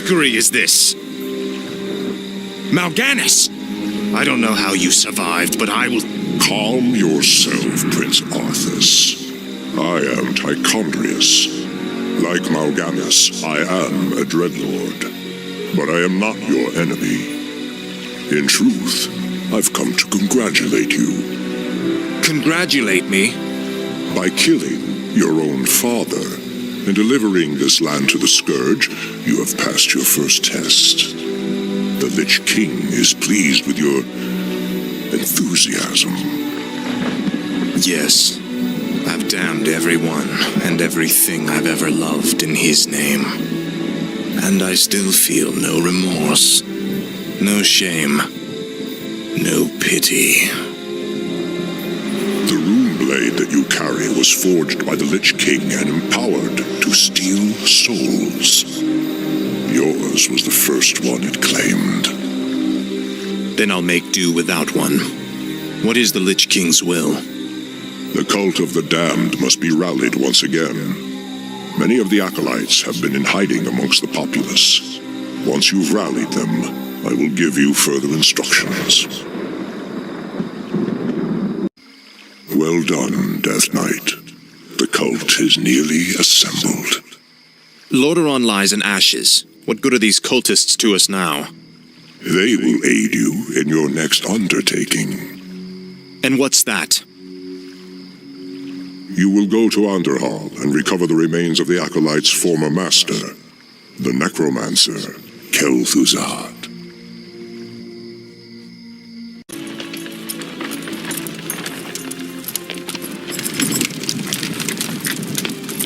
trickery is this? Mal'Ganis! I don't know how you survived, but I will... Calm yourself, Prince Arthas. I am Tichondrius. Like Mal'Ganis, I am a Dreadlord. But I am not your enemy. In truth, I've come to congratulate you. Congratulate me? By killing your own father and delivering this land to the Scourge, you have passed your first test. The Lich King is pleased with your enthusiasm. Yes. I've damned everyone and everything I've ever loved in his name. And I still feel no remorse, no shame, no pity. The rune blade that you carry was forged by the Lich King and empowered to steal souls. Yours was the first one it claimed. Then I'll make do without one. What is the Lich King's will? The cult of the damned must be rallied once again. Many of the acolytes have been in hiding amongst the populace. Once you've rallied them, I will give you further instructions. Well done, Death Knight. The cult is nearly assembled. Lordaeron lies in ashes. What good are these cultists to us now? They will aid you in your next undertaking. And what's that? You will go to Underhall and recover the remains of the acolyte's former master, the necromancer, Kel'Thuzad.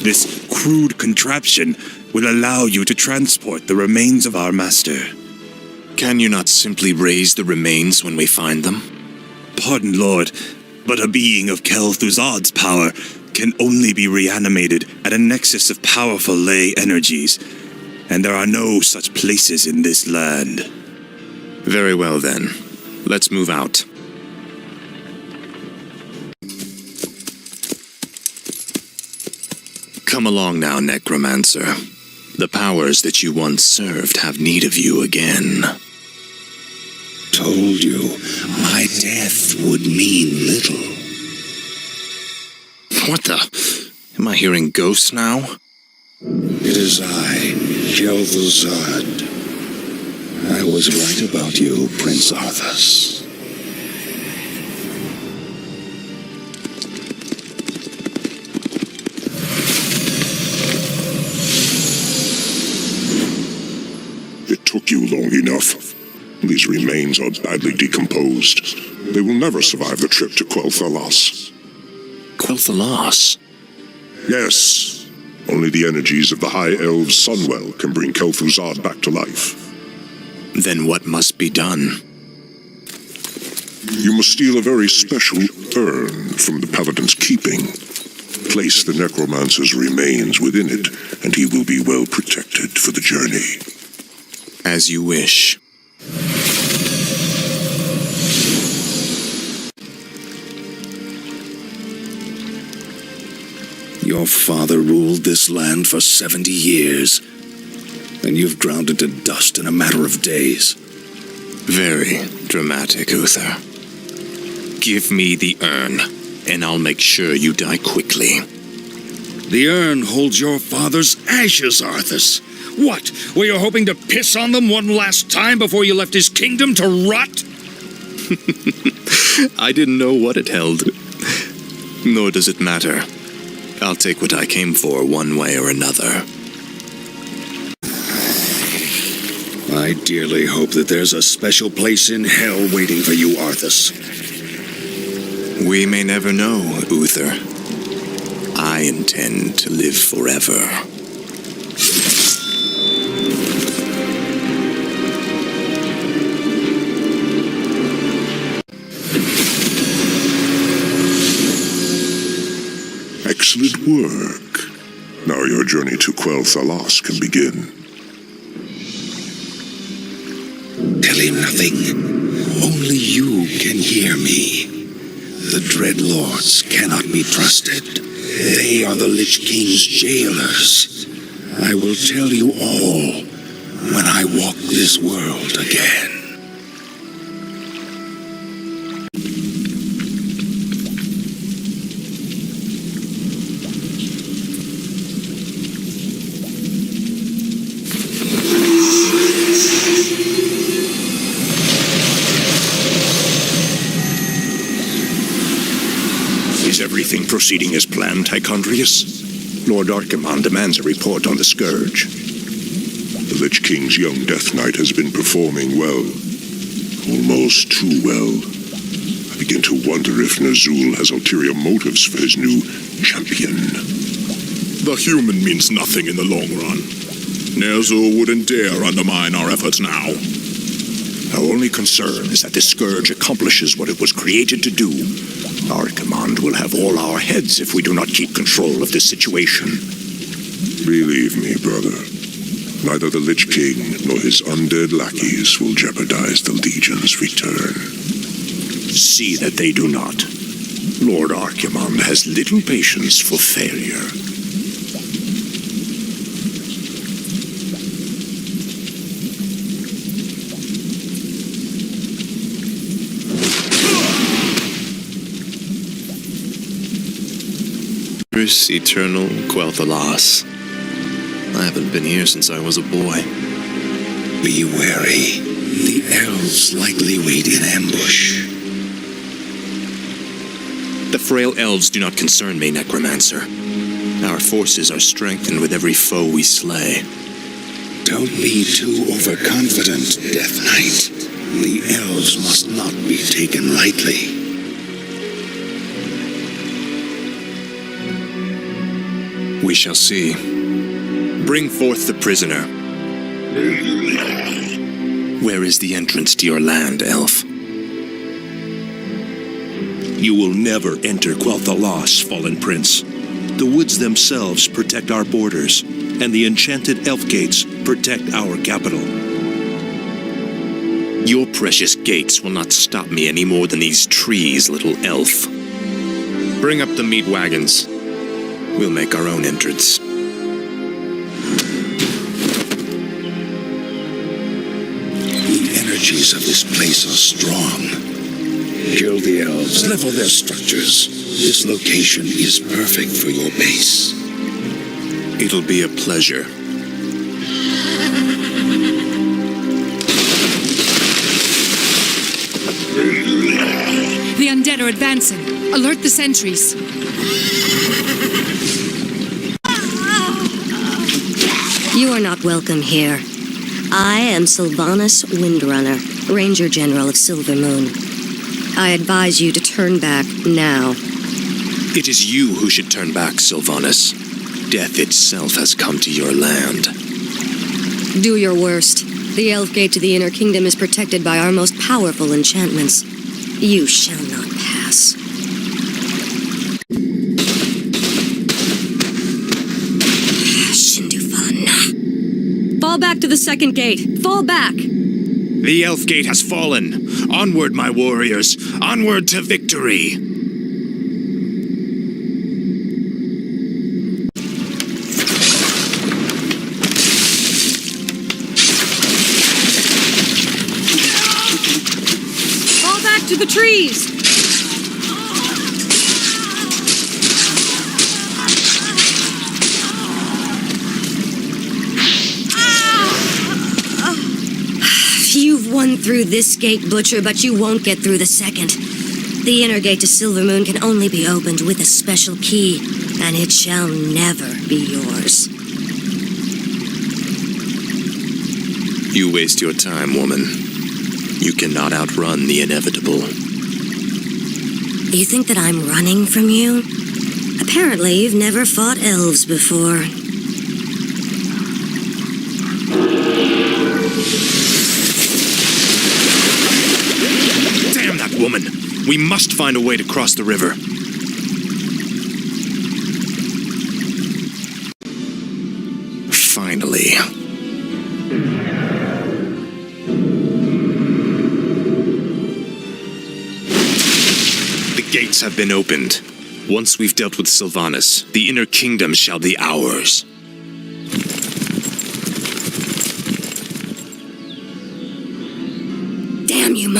This crude contraption will allow you to transport the remains of our master. Can you not simply raise the remains when we find them? Pardon, Lord, but a being of Kel'Thuzad's power can only be reanimated at a nexus of powerful ley energies, and there are no such places in this land. Very well then. Let's move out. Come along now, Necromancer. The powers that you once served have need of you again. Told you, my death would mean little. What the? Am I hearing ghosts now? It is I, Kel'Thuzad. I was right about you, Prince Arthas. It took you long enough. These remains are badly decomposed. They will never survive the trip to Quel'Thalas. Quel'Thalas? Yes. Only the energies of the High Elves' Sunwell can bring Kel'Thuzad back to life. Then what must be done? You must steal a very special urn from the Paladin's keeping. Place the Necromancer's remains within it, and he will be well protected for the journey. As you wish. Your father ruled this land for 70 years, and you've ground it to dust in a matter of days. Very dramatic, Uther. Give me the urn, and I'll make sure you die quickly. The urn holds your father's ashes, Arthas. What? Were you hoping to piss on them one last time before you left his kingdom to rot? I didn't know what it held. Nor does it matter. I'll take what I came for one way or another. I dearly hope that there's a special place in hell waiting for you, Arthas. We may never know, Uther. I intend to live forever. Excellent work. Now your journey to Quel'Thalas can begin. Tell him nothing. Only you can hear me. The Dreadlords cannot be trusted. They are the Lich King's jailers. I will tell you all, when I walk this world again. Is everything proceeding as planned, Tychondrius? Lord Archimon demands a report on the Scourge. The Lich King's young Death Knight has been performing well. Almost too well. I begin to wonder if Ner'zhul has ulterior motives for his new champion. The human means nothing in the long run. Ner'zhul wouldn't dare undermine our efforts now. Our only concern is that the Scourge accomplishes what it was created to do. Archimon will have all our heads if we do not keep control of this situation. Believe me, brother. Neither the Lich King nor his undead lackeys will jeopardize the Legion's return. See that they do not. Lord Archimon has little patience for failure. Eternal Quel'Thalas. I haven't been here since I was a boy. Be wary. The elves likely wait in ambush. The frail elves do not concern me, Necromancer. Our forces are strengthened with every foe we slay. Don't be too overconfident, Death Knight. The elves must not be taken lightly. We shall see. Bring forth the prisoner. Where is the entrance to your land, elf? You will never enter Quel'Thalas, Fallen Prince. The woods themselves protect our borders, and the enchanted elf gates protect our capital. Your precious gates will not stop me any more than these trees, little elf. Bring up the meat wagons. We'll make our own entrance. The energies of this place are strong. Kill the elves, level their structures. This location is perfect for your base. It'll be a pleasure. The undead are advancing. Alert the sentries. You are not welcome here. I am Sylvanas Windrunner, Ranger General of Silvermoon. I advise you to turn back now. It is you who should turn back, Sylvanas. Death itself has come to your land. Do your worst. The Elf Gate to the Inner Kingdom is protected by our most powerful enchantments. You shall not pass. Fall back to the second gate. Fall back! The Elf Gate has fallen. Onward, my warriors. Onward to victory. Fall back to the trees! You've won through this gate, Butcher, but you won't get through the second. The inner gate to Silvermoon can only be opened with a special key, and it shall never be yours. You waste your time, woman. You cannot outrun the inevitable. You think that I'm running from you? Apparently, you've never fought elves before. Damn that woman! We must find a way to cross the river. Finally. The gates have been opened. Once we've dealt with Sylvanas, the Inner Kingdom shall be ours.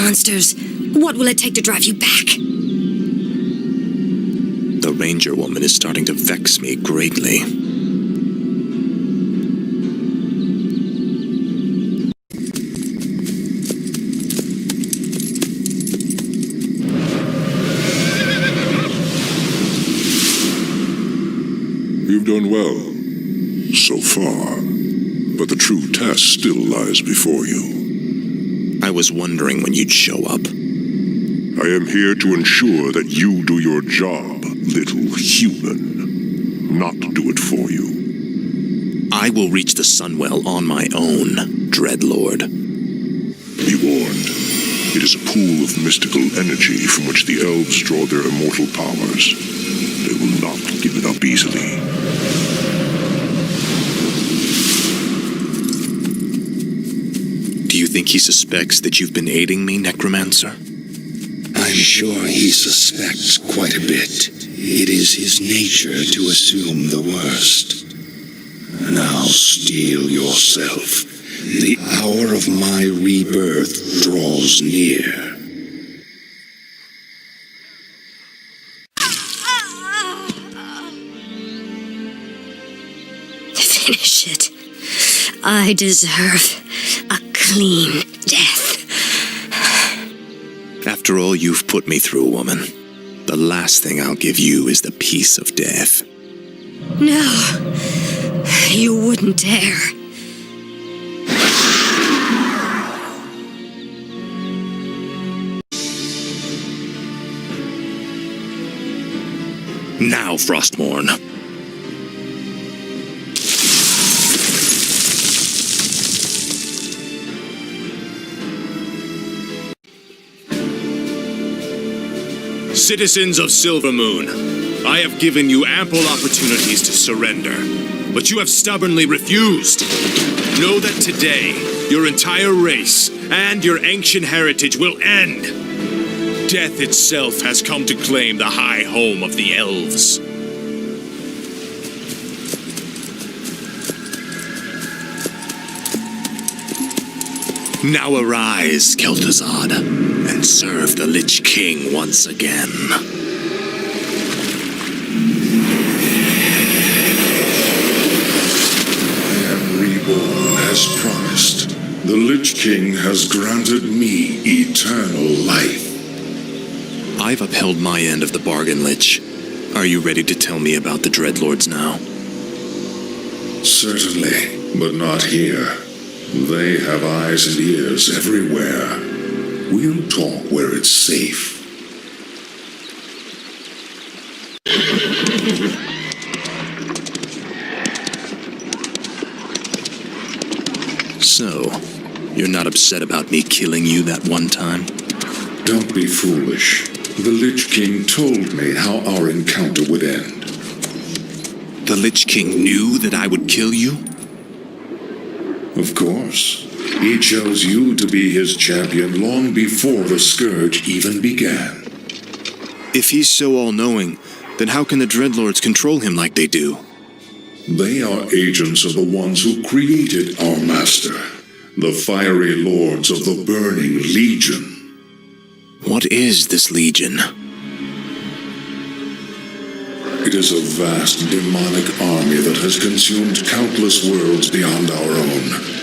monsters. What will it take to drive you back? The Ranger woman is starting to vex me greatly. You've done well, so far. But the true test still lies before you. I was wondering when you'd show up. I am here to ensure that you do your job, little human. Not do it for you. I will reach the Sunwell on my own, Dreadlord. Be warned. It is a pool of mystical energy from which the elves draw their immortal powers. They will not give it up easily. Do you think he suspects that you've been aiding me, Necromancer? I'm sure he suspects quite a bit. It is his nature to assume the worst. Now steel yourself. The hour of my rebirth draws near. Finish it. I deserve a clean death. After all you've put me through, woman, the last thing I'll give you is the peace of death. No, you wouldn't dare. Now, Frostmourne. Citizens of Silvermoon, I have given you ample opportunities to surrender, but you have stubbornly refused. Know that today, your entire race and your ancient heritage will end. Death itself has come to claim the high home of the elves. Now arise, Kel'Thuzad, and serve the Lich King once again. I am reborn as promised. The Lich King has granted me eternal life. I've upheld my end of the bargain, Lich. Are you ready to tell me about the Dreadlords now? Certainly, but not here. They have eyes and ears everywhere. We'll talk where it's safe. So, you're not upset about me killing you that one time? Don't be foolish. The Lich King told me how our encounter would end. The Lich King knew that I would kill you? Of course. He chose you to be his champion long before the Scourge even began. If he's so all-knowing, then how can the Dreadlords control him like they do? They are agents of the ones who created our master, the fiery lords of the Burning Legion. What is this Legion? It is a vast demonic army that has consumed countless worlds beyond our own.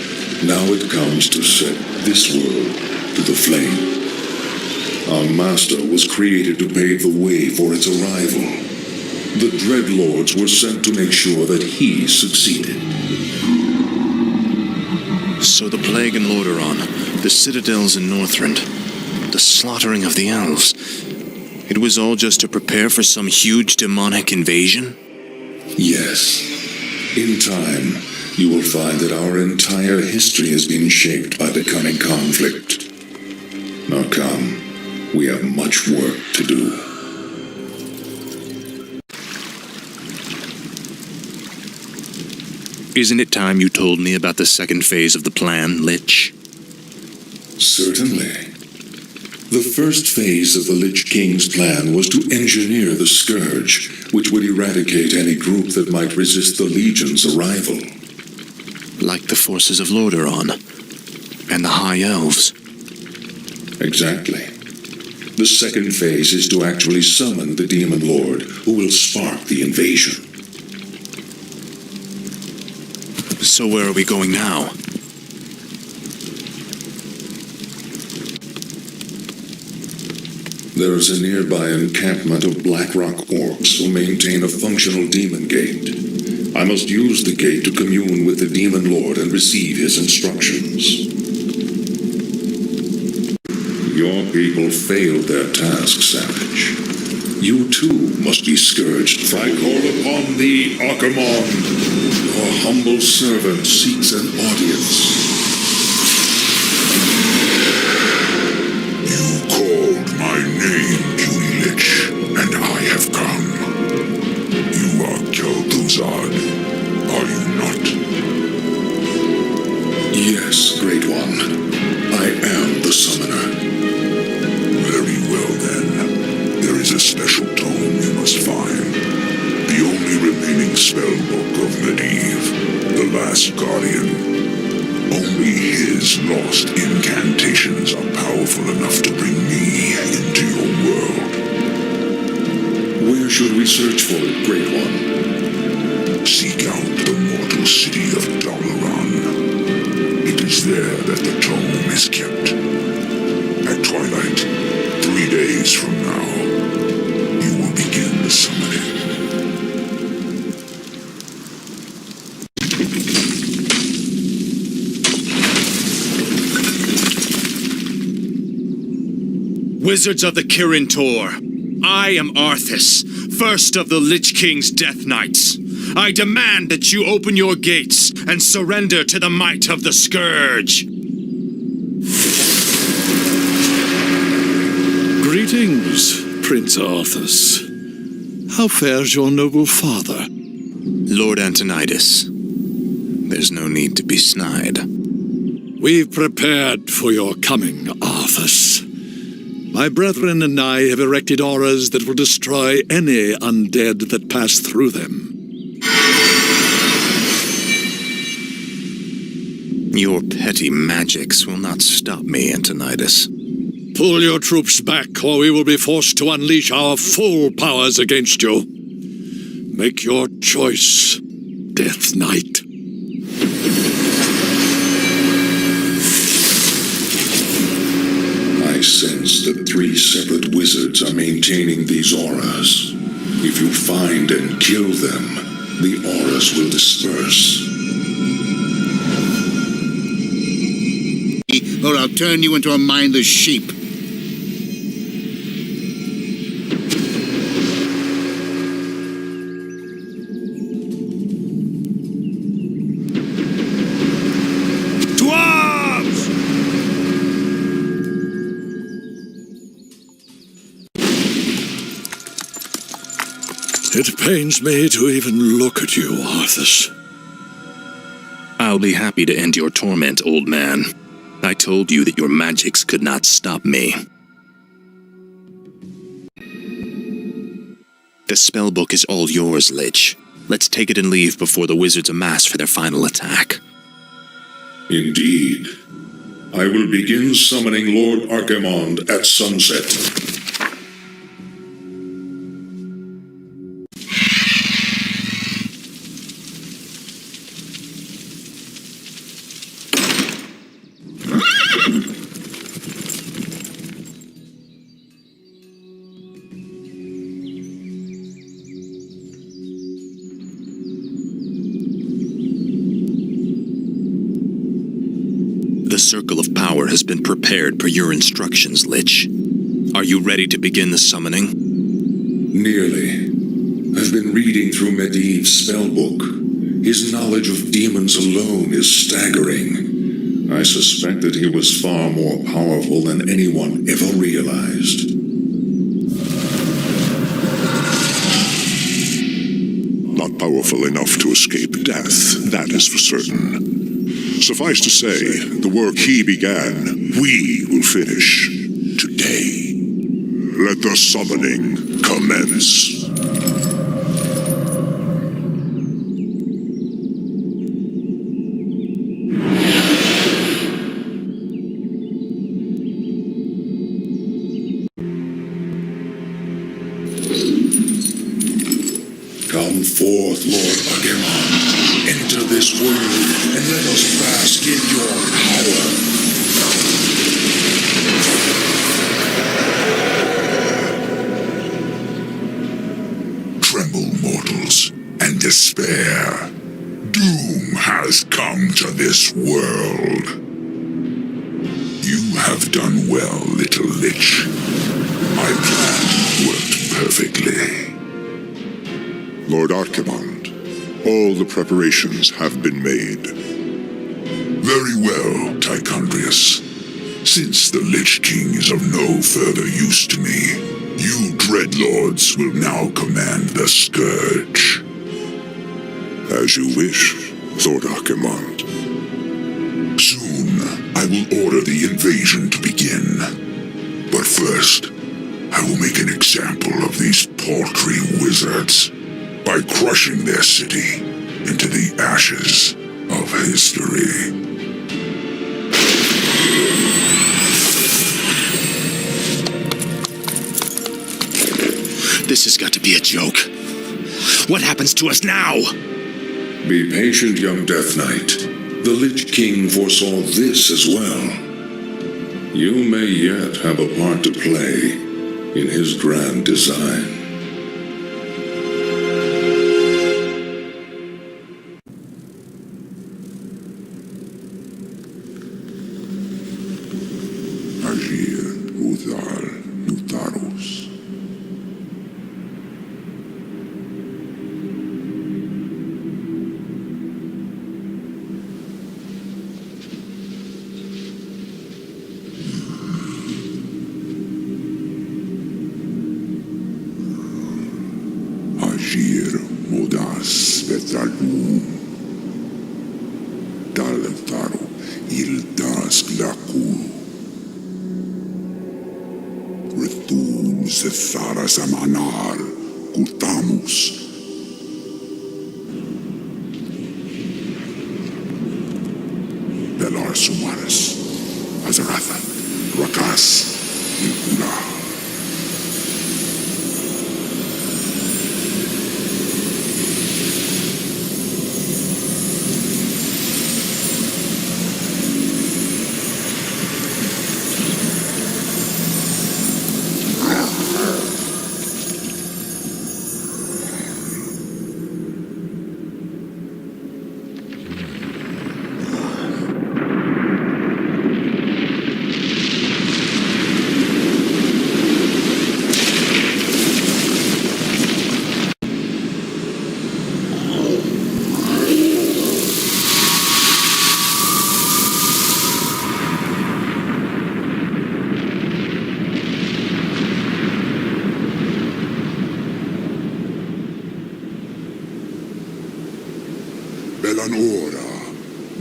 Now it comes to set this world to the flame. Our master was created to pave the way for its arrival. The Dreadlords were sent to make sure that he succeeded. So the Plague in Lordaeron, the citadels in Northrend, the slaughtering of the elves, it was all just to prepare for some huge demonic invasion? Yes. In time, you will find that our entire history has been shaped by the coming conflict. Now come, we have much work to do. Isn't it time you told me about the second phase of the plan, Lich? Certainly. The first phase of the Lich King's plan was to engineer the Scourge, which would eradicate any group that might resist the Legion's arrival. Like the forces of Lordaeron and the High Elves. Exactly. The second phase is to actually summon the Demon Lord, who will spark the invasion. So where are we going now? There is a nearby encampment of Blackrock orcs who maintain a functional demon gate. I must use the gate to commune with the Demon Lord and receive his instructions. Your people failed their task, Savage. You too must be scourged. I call upon thee, Archimond. Your humble servant seeks an audience. You called my name, puny lich, and I have come. You are Kel'Thuzad, are you not? Yes, Great One. I am the summoner. Very well then. There is a special tome you must find. The only remaining spellbook of Medivh, the Last Guardian. Only his lost incantations are powerful enough to bring me into your world. Where should we search for it, Great One? Seek out the mortal city of Dalaran. It is there that the tome is kept. At twilight, 3 days from now, you will begin the summoning. Wizards of the Kirin Tor, I am Arthas, first of the Lich King's Death Knights. I demand that you open your gates and surrender to the might of the Scourge. Greetings, Prince Arthas. How fares your noble father? Lord Antonidas, there's no need to be snide. We've prepared for your coming, Arthas. My brethren and I have erected auras that will destroy any undead that pass through them. Your petty magics will not stop me, Antonidas. Pull your troops back, or we will be forced to unleash our full powers against you. Make your choice, Death Knight. I sense that 3 separate wizards are maintaining these auras. If you find and kill them, the auras will disperse. Or I'll turn you into a mindless sheep. It pains me to even look at you, Arthas. I'll be happy to end your torment, old man. I told you that your magics could not stop me. The spellbook is all yours, Lich. Let's take it and leave before the wizards amass for their final attack. Indeed. I will begin summoning Lord Archimond at sunset. The Circle of Power has been prepared per your instructions, Lich. Are you ready to begin the summoning? Nearly. I've been reading through Medivh's spellbook. His knowledge of demons alone is staggering. I suspect that he was far more powerful than anyone ever realized. Not powerful enough to escape death, that is for certain. Suffice to say, the work he began, we will finish today. Let the summoning commence. Come forth, Lord Agamemnon. Enter this world, and let us bask in your power. Tremble, mortals, and despair. Doom has come to this world. You have done well, little lich. My plan worked perfectly. Lord Archimond, all the preparations have been made. Very well, Tichondrius. Since the Lich King is of no further use to me, you Dreadlords will now command the Scourge. As you wish, Lord Archimond. Soon, I will order the invasion to begin. But first, I will make an example of these paltry wizards by crushing their city into the ashes of history. This has got to be a joke. What happens to us now? Be patient, young Death Knight. The Lich King foresaw this as well. You may yet have a part to play in his grand design. Agir, Udal, Nutarus. Agir, Modas, Vetalum. Daltaru, Ildas Glaku. Retum Zethara Samanar, Kutamus. Belar Sumaris, Azaratha, Rakas, Ilkula. Belanora,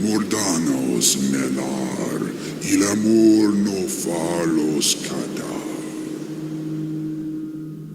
Mordanos Melar, il amor no falos cada.